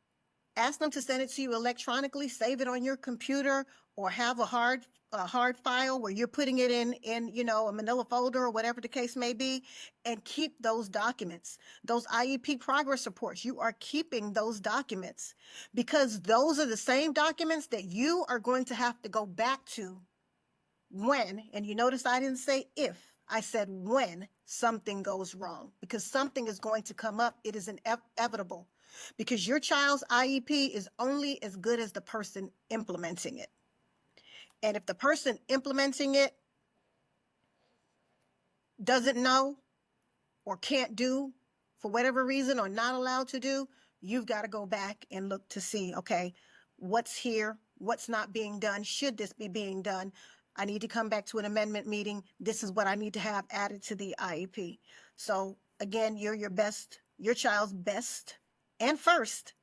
Ask them to send it to you electronically, save it on your computer, or have a hard a hard file where you're putting it in a manila folder or whatever the case may be, and keep those documents, those IEP progress reports. You are keeping those documents because those are the same documents that you are going to have to go back to when, and you notice I didn't say if, I said when something goes wrong, because something is going to come up. It is inevitable, because your child's IEP is only as good as the person implementing it. And if the person implementing it doesn't know or can't do for whatever reason, or not allowed to do, you've got to go back and look to see, okay, what's here, what's not being done, should this be being done? I need to come back to an amendment meeting. This is what I need to have added to the IEP. So again, you're your child's best and first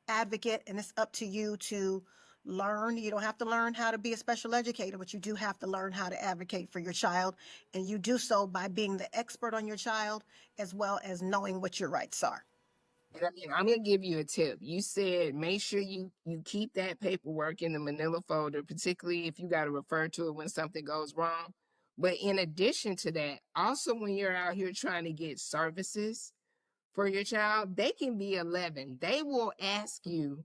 advocate, and it's up to you to learn. You don't have to learn how to be a special educator, but you do have to learn how to advocate for your child. And you do so by being the expert on your child, as well as knowing what your rights are. And I'm gonna give you a tip. You said make sure you keep that paperwork in the manila folder, particularly if you got to refer to it when something goes wrong. But in addition to that, also when you're out here trying to get services for your child, they can be 11. They will ask you,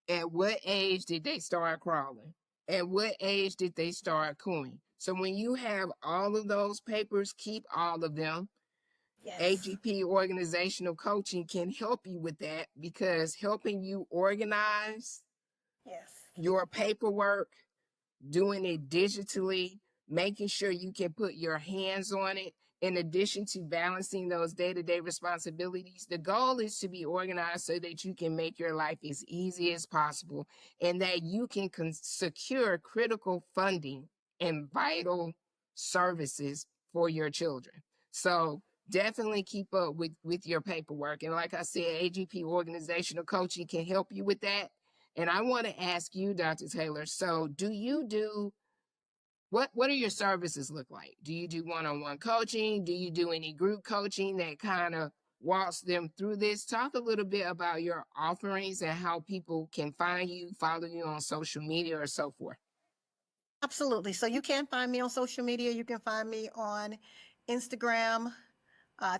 at what age did they start crawling? At what age did they start cooing? So when you have all of those papers, keep all of them. Yes. AGP organizational coaching can help you with that, because helping you organize Yes. your paperwork, doing it digitally, making sure you can put your hands on it, in addition to balancing those day-to-day responsibilities. The goal is to be organized so that you can make your life as easy as possible, and that you can secure critical funding and vital services for your children. So definitely keep up with your paperwork. And like I said, AGP organizational coaching can help you with that. And I want to ask you, Dr. Taylor, so do you do, what do your services look like? Do you do one-on-one coaching? Do you do any group coaching that kind of walks them through this? Talk a little bit about your offerings and how people can find you, follow you on social media or so forth. Absolutely. So you can find me on social media. You can find me on Instagram,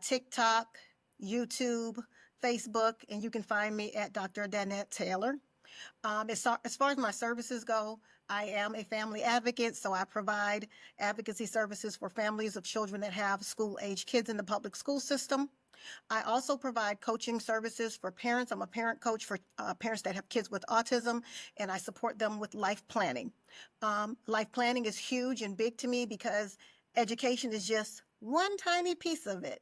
TikTok, YouTube, Facebook, and you can find me at Dr. Danette Taylor. As far as my services go, I am a family advocate, so I provide advocacy services for families of children that have school-age kids in the public school system. I also provide coaching services for parents. I'm a parent coach for parents that have kids with autism, and I support them with life planning. Life planning is huge and big to me because education is just one tiny piece of it.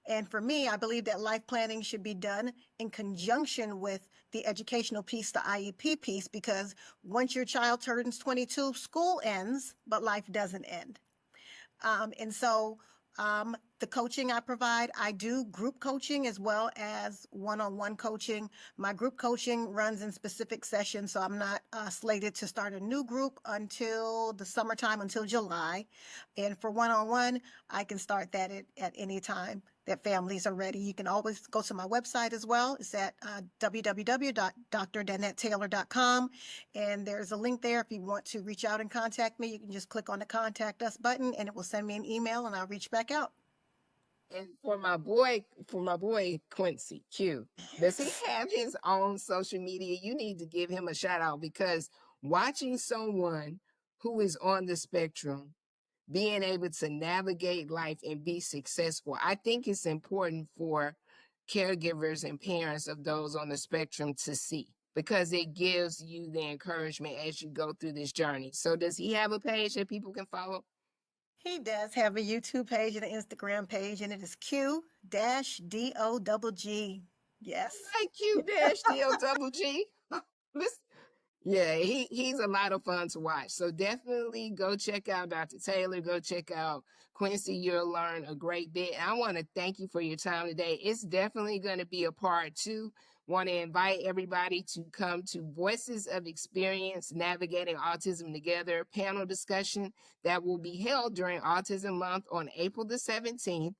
And for me, I believe that life planning should be done in conjunction with the educational piece, the IEP piece, because once your child turns 22, school ends, but life doesn't end. And so the coaching I provide, I do group coaching as well as one-on-one coaching. My group coaching runs in specific sessions, so I'm not slated to start a new group until the summertime, until July. And for one-on-one, I can start that at any time that families are ready. You can always go to my website as well. It's at www.drdanettetaylor.com. And there's a link there. If you want to reach out and contact me, you can just click on the Contact Us button, and it will send me an email, and I'll reach back out. And for my boy Quincy Q, does he have his own social media? You need to give him a shout out, because watching someone who is on the spectrum being able to navigate life and be successful, I think it's important for caregivers and parents of those on the spectrum to see, because it gives you the encouragement as you go through this journey. So does he have a page that people can follow? He does have a YouTube page and an Instagram page, and it is Q-DOGG. Yes. Like Q-DOGG. Listen, yeah, he's a lot of fun to watch. So definitely go check out Dr. Taylor. Go check out Quincy. You'll learn a great bit. And I want to thank you for your time today. It's definitely going to be a part 2. Want to invite everybody to come to Voices of Experience Navigating Autism Together panel discussion that will be held during Autism Month on April the 17th,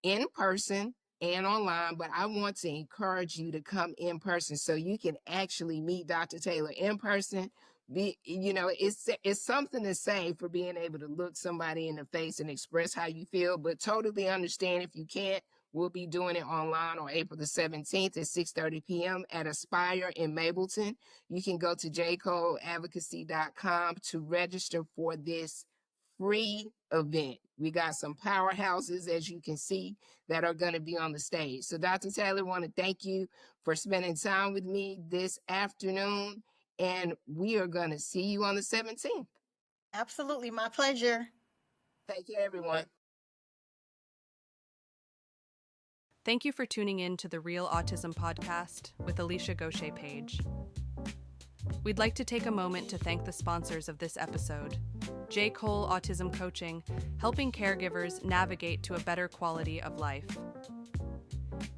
in person and online. But I want to encourage you to come in person so you can actually meet Dr. Taylor in person, It's something to say for being able to look somebody in the face and express how you feel, but totally understand if you can't. We'll be doing it online on April the 17th at 6:30 p.m. at Aspire in Mableton. You can go to jcoleadvocacy.com to register for this free event. We got some powerhouses, as you can see, that are going to be on the stage. So, Dr. Taylor, I want to thank you for spending time with me this afternoon, and we are going to see you on the 17th. Absolutely, my pleasure. Thank you, everyone. Thank you for tuning in to the Real Autism Podcast with Alicia Gaucher-Page. We'd like to take a moment to thank the sponsors of this episode: J. Cole Autism Coaching, helping caregivers navigate to a better quality of life;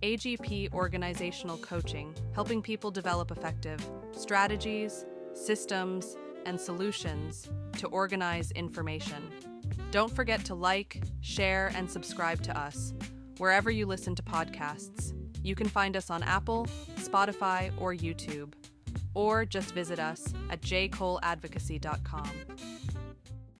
AGP Organizational Coaching, helping people develop effective strategies, systems, and solutions to organize information. Don't forget to like, share, and subscribe to us wherever you listen to podcasts. You can find us on Apple, Spotify, or YouTube, or just visit us at jcoleadvocacy.com.